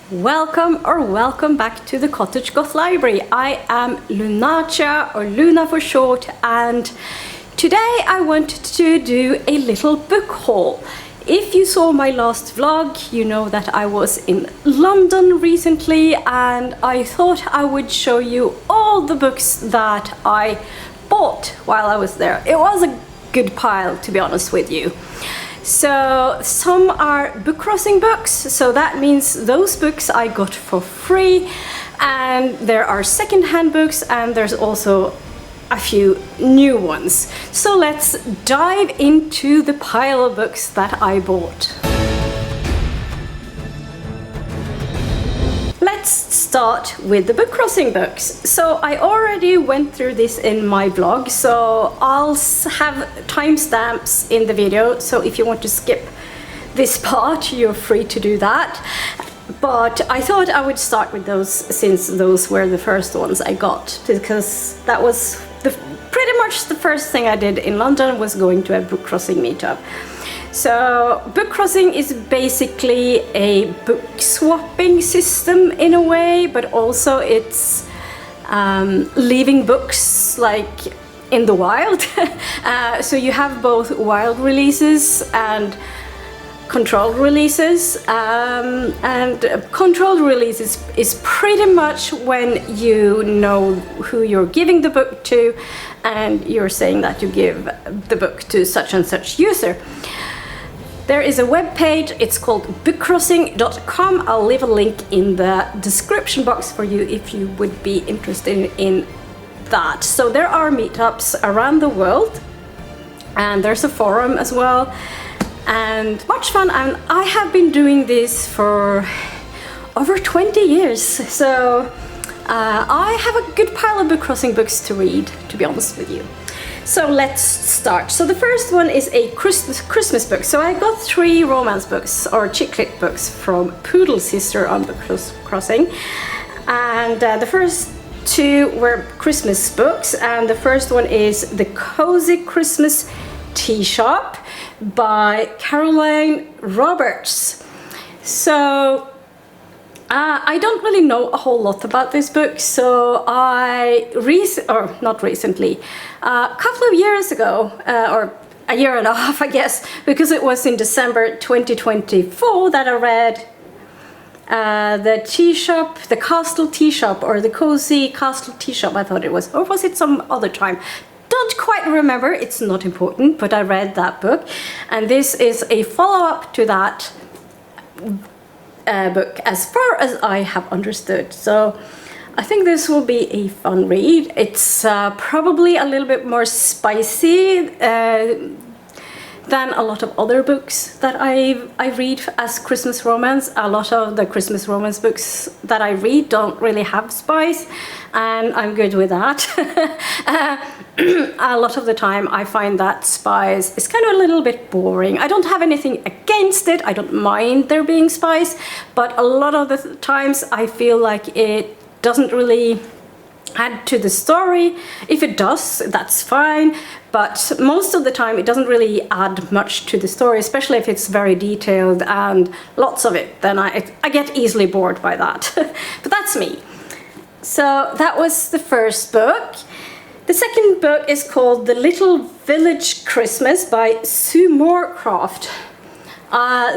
Welcome back to the Cottage Goth Library. I am Lunacia, or Luna for short, and today I wanted to do a little book haul. If you saw my last vlog, you know that I was in London recently, and I thought I would show you all the books that I bought while I was there. It was a good pile, to be honest with you. So some are BookCrossing books, so that means those books I got for free, and there are secondhand books, and there's also a few new ones. So let's dive into the pile of books that I bought. Let's start with the BookCrossing books. So I already went through this in my blog, so I'll have timestamps in the video, so if you want to skip this part, you're free to do that. But I thought I would start with those, since those were the first ones I got, because that was pretty much the first thing I did in London, was going to a BookCrossing meetup. So BookCrossing is basically a book swapping system in a way, but also it's leaving books like in the wild. So you have both wild releases and controlled releases, and controlled releases is pretty much when you know who you're giving the book to, and you're saying that you give the book to such and such user. There is a web page, it's called bookcrossing.com. I'll leave a link in the description box for you if you would be interested in that. So there are meetups around the world, and there's a forum as well, and much fun. And I have been doing this for over 20 years, so I have a good pile of BookCrossing books to read, to be honest with you. So let's start. So the first one is a Christmas book. So I got 3 romance books, or chick lit books, from Poodle Sister on BookCrossing, and the first 2 were Christmas books, and the first one is The Cozy Christmas Tea Shop by Caroline Roberts. So I don't really know a whole lot about this book, so a couple of years ago, or a year and a half, I guess, because it was in December 2024 that I read The Tea Shop, The Castle Tea Shop, or The Cozy Castle Tea Shop, I thought it was, or was it some other time? Don't quite remember, it's not important, but I read that book, and this is a follow-up to that book, as far as I have understood. So I think this will be a fun read. It's probably a little bit more spicy than a lot of other books that I read as Christmas romance. A lot of the Christmas romance books that I read don't really have spice, and I'm good with that. A lot of the time I find that spice is kind of a little bit boring. I don't have anything against it, I don't mind there being spice, but a lot of the times I feel like it doesn't really add to the story. If it does, that's fine, but most of the time it doesn't really add much to the story, especially if it's very detailed and lots of it. Then I get easily bored by that. But that's me. So that was the first book. The second book is called The Little Village Christmas by Sue Moorcroft.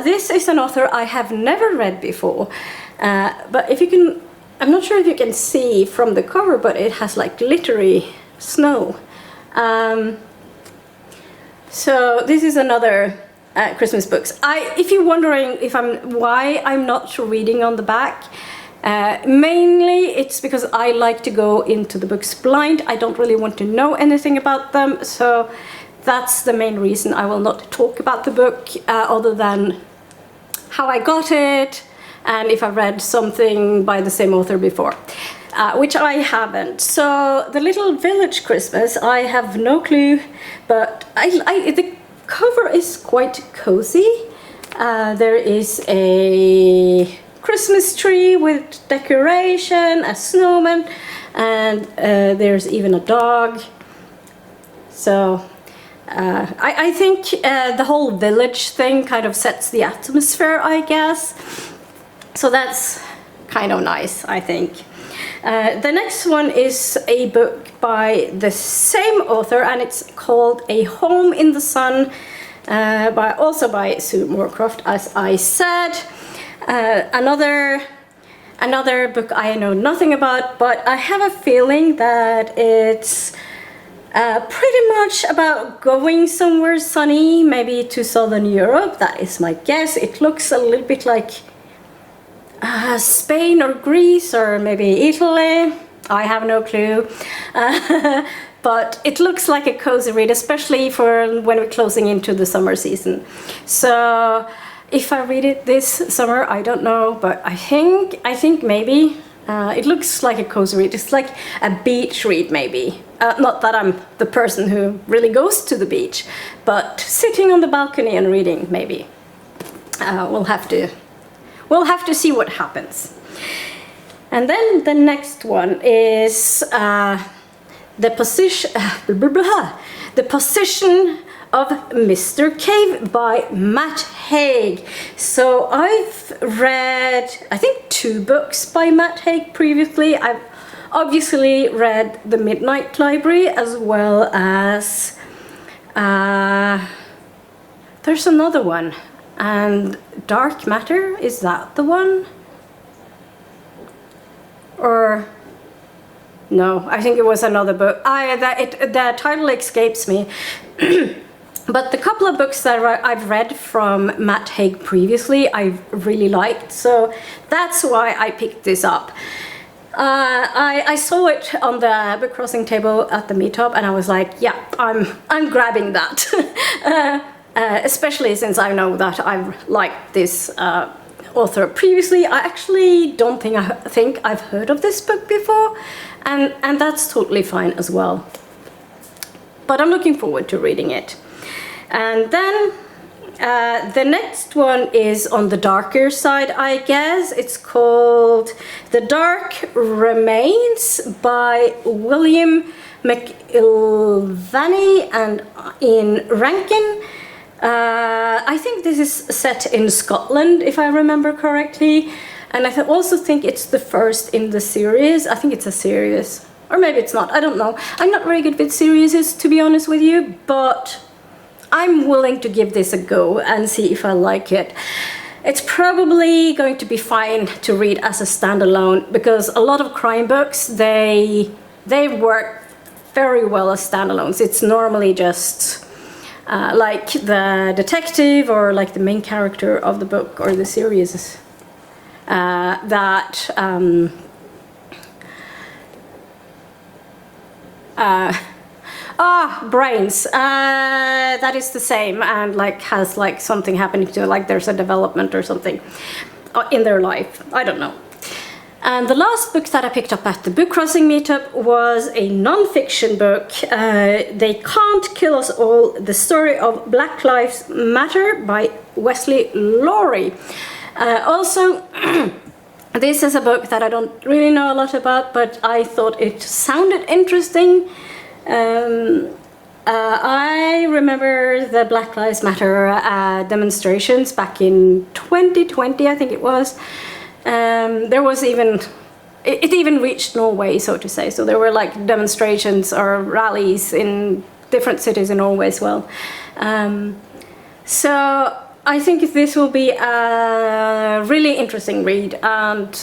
This is an author I have never read before, but if you can, I'm not sure if you can see from the cover, but it has like glittery snow. So this is another Christmas books. If you're wondering why I'm not reading on the back, mainly it's because I like to go into the books blind. I don't really want to know anything about them, so that's the main reason I will not talk about the book, other than how I got it and if I read something by the same author before, which I haven't. So The Little Village Christmas, I have no clue, but the cover is quite cozy. There is a Christmas tree with decoration, a snowman, and there's even a dog. So I think the whole village thing kind of sets the atmosphere, I guess. So that's kind of nice, I think. The next one is a book by the same author, and it's called A Home in the Sun, also by Sue Moorcroft, as I said. Another book I know nothing about, but I have a feeling that it's pretty much about going somewhere sunny, maybe to Southern Europe. That is my guess. It looks a little bit like Spain or Greece or maybe Italy. I have no clue. But it looks like a cozy read, especially for when we're closing into the summer season. So if I read it this summer, I don't know, but I think maybe it looks like a cozy read. It's like a beach read, maybe. Not that I'm the person who really goes to the beach, but sitting on the balcony and reading, maybe. We'll have to see what happens. And then the next one is The Position of Mr. Cave by Matt Haig. So I've read, I think, 2 books by Matt Haig previously. I've obviously read The Midnight Library, as well as there's another one, and Dark Matter, is that the one? Or no, I think it was another book. The title escapes me. But the couple of books that I've read from Matt Haig previously, I've really liked, so that's why I picked this up. I saw it on the book crossing table at the meetup, and I was like, yeah, I'm grabbing that. Especially since I know that I've liked this author previously. I actually don't think I've heard of this book before, and that's totally fine as well. But I'm looking forward to reading it. And then the next one is on the darker side, I guess. It's called The Dark Remains by William McIlvany and Ian Rankin. I think this is set in Scotland, if I remember correctly. And I also think it's the first in the series. I think it's a series. Or maybe it's not, I don't know. I'm not very good with series, to be honest with you, but I'm willing to give this a go and see if I like it. It's probably going to be fine to read as a standalone, because a lot of crime books, they work very well as standalones. It's normally just like the detective or like the main character of the book or the series brains. That is the same, and like has like something happening to, like there's a development or something in their life. I don't know. And the last book that I picked up at the book crossing meetup was a non-fiction book. They Can't Kill Us All: The Story of Black Lives Matter by Wesley Laurie. Also, this is a book that I don't really know a lot about, but I thought it sounded interesting. I remember the Black Lives Matter demonstrations back in 2020, I think it was. There was it even reached Norway, so to say. So there were like demonstrations or rallies in different cities in Norway as well. So I think this will be a really interesting read, and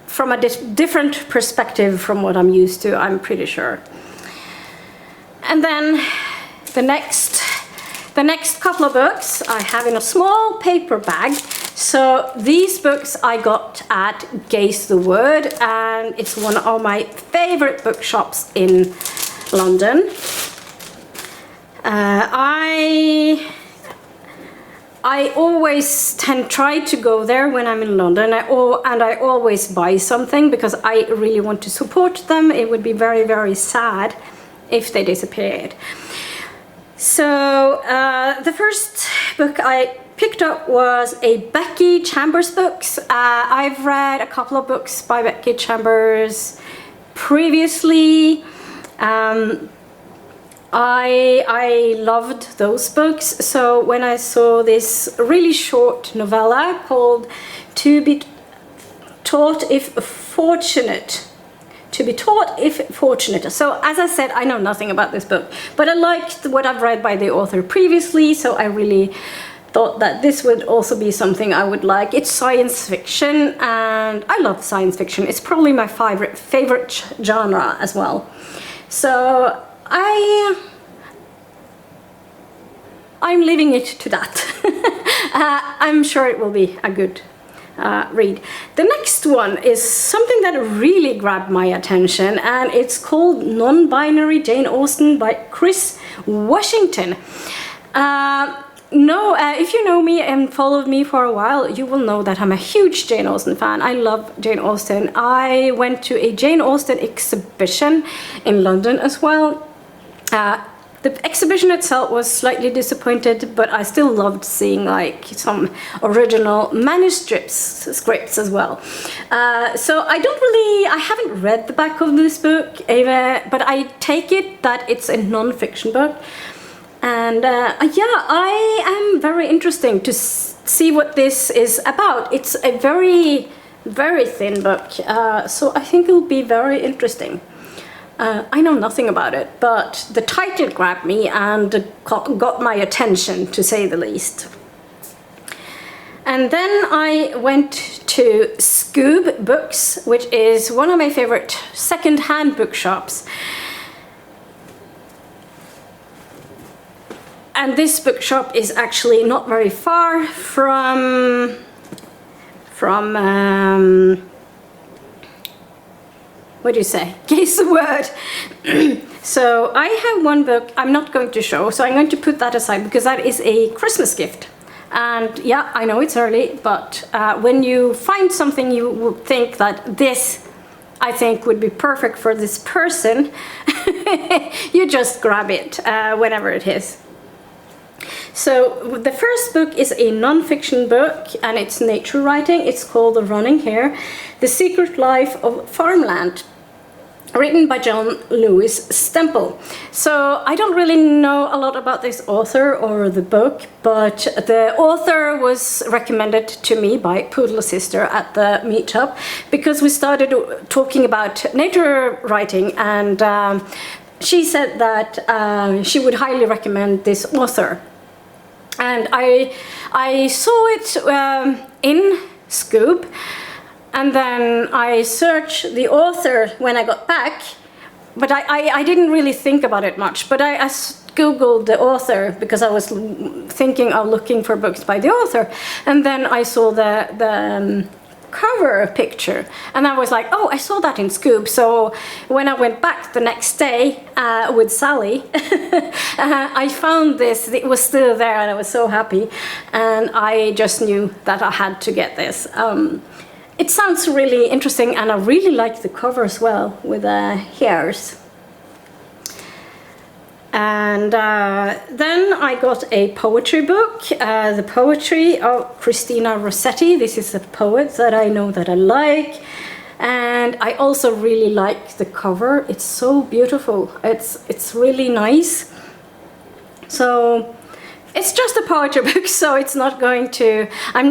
from a different perspective from what I'm used to, I'm pretty sure. And then the next couple of books I have in a small paper bag. So these books I got at Gaze the Word, and it's one of my favorite bookshops in London. I always try to go there when I'm in London, and I always buy something because I really want to support them. It would be very, very sad if they disappeared. So the first book I picked up was a Becky Chambers book. I've read a couple of books by Becky Chambers previously. I loved those books, so when I saw this really short novella called To Be taught if fortunate. To be taught if fortunate. So as I said, I know nothing about this book, but I liked what I've read by the author previously, so I really thought that this would also be something I would like. It's science fiction, and I love science fiction. It's probably my favorite genre as well. So I'm leaving it to that. I'm sure it will be a good read. The next one is something that really grabbed my attention, and it's called Non-Binary Jane Austen by Chris Washington. If you know me and followed me for a while, you will know that I'm a huge Jane Austen fan. I love Jane Austen. I went to a Jane Austen exhibition in London as well. The exhibition itself was slightly disappointed, but I still loved seeing like some original scripts as well. So I haven't read the back of this book, but I take it that it's a non-fiction book. And I am very interested to see what this is about. It's a very, very thin book, so I think it will be very interesting. I know nothing about it, but the title grabbed me and got my attention, to say the least. And then I went to Skoob Books, which is one of my favorite second-hand bookshops. And this bookshop is actually not very far from what do you say? Guess the word. So I have one book I'm not going to show, so I'm going to put that aside because that is a Christmas gift. And yeah, I know it's early, but when you find something you would think that this, I think, would be perfect for this person, you just grab it whenever it is. So the first book is a non-fiction book, and it's nature writing. It's called The Running Hare, The Secret Life of Farmland, written by John Lewis Stemple. So I don't really know a lot about this author or the book, but the author was recommended to me by Poodle's sister at the meetup, because we started talking about nature writing, and she said that she would highly recommend this author. And I saw it in Skoob, and then I searched the author when I got back, but I didn't really think about it much. But I Googled the author because I was thinking of looking for books by the author, and then I saw the cover picture, and I was like, oh, I saw that in Skoob. So when I went back the next day with Sally, I found this. It was still there, and I was so happy, and I just knew that I had to get this. It sounds really interesting, and I really like the cover as well with the hares. And then I got a poetry book, the poetry of Christina Rossetti. This is a poet that I know that I like, and I also really like the cover. It's so beautiful. It's really nice. So it's just a poetry book, so it's not going to. I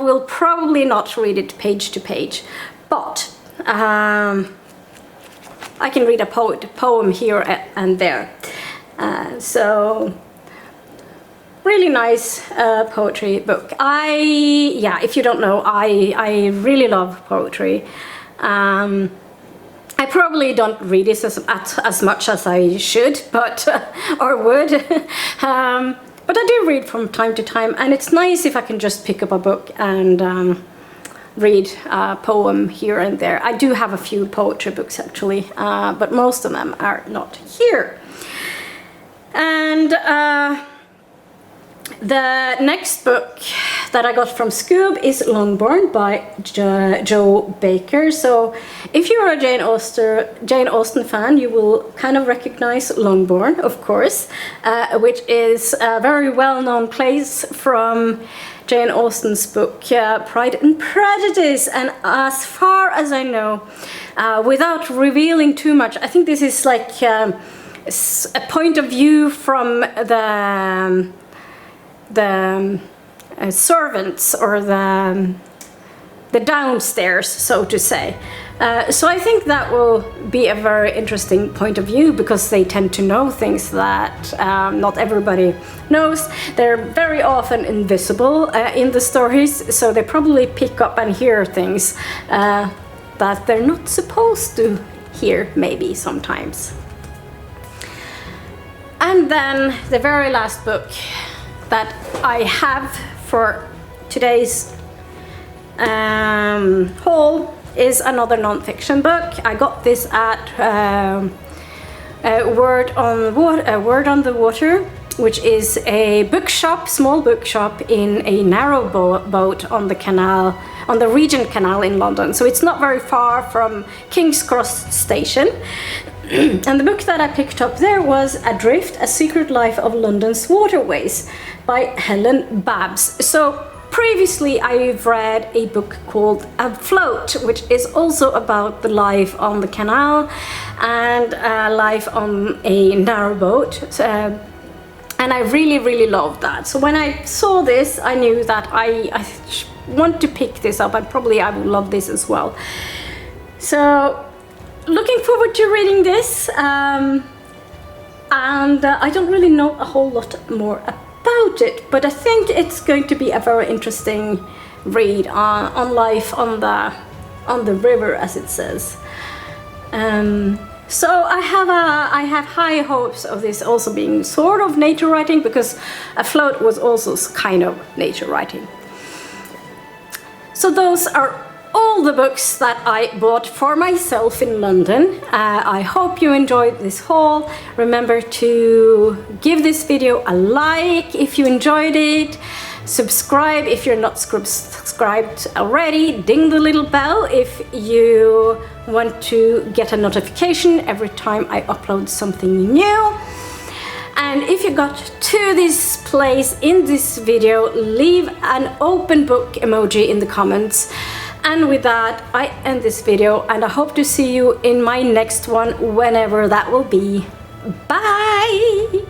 will probably not read it page to page, but. I can read a poem here and there. So really nice poetry book. If you don't know, I really love poetry. I probably don't read this as much as I should, but or would. But I do read from time to time, and it's nice if I can just pick up a book and read a poem here and there. I do have a few poetry books actually, but most of them are not here. And the next book that I got from Skoob is Longbourn by Joe Baker. So if you're a Jane Austen fan, you will kind of recognize Longbourn, of course, which is a very well-known place from Jane Austen's book Pride and Prejudice. And as far as I know, without revealing too much, I think this is like a point of view from the servants, or the downstairs, so to say. So I think that will be a very interesting point of view, because they tend to know things that not everybody knows. They're very often invisible in the stories, so they probably pick up and hear things that they're not supposed to hear, maybe sometimes. And then the very last book that I have for today's haul is another non-fiction book. I got this at Word on the Water, which is a bookshop, small bookshop in a narrow boat on the canal, on the Regent Canal in London. So it's not very far from King's Cross Station. And the book that I picked up there was Adrift: A Secret Life of London's Waterways by Helen Babs. So previously I've read a book called Afloat, which is also about the life on the canal and life on a narrow boat. And I really loved that. So when I saw this, I knew that I want to pick this up, and probably I will love this as well. So looking forward to reading this, and I don't really know a whole lot more about it, but I think it's going to be a very interesting read on life on the river, as it says. So I have high hopes of this also being sort of nature writing, because Afloat was also kind of nature writing. So those are all the books that I bought for myself in London. I hope you enjoyed this haul. Remember to give this video a like if you enjoyed it. Subscribe if you're not subscribed already. Ding the little bell if you want to get a notification every time I upload something new. And if you got to this place in this video, leave an open book emoji in the comments. And with that, I end this video, and I hope to see you in my next one, whenever that will be. Bye!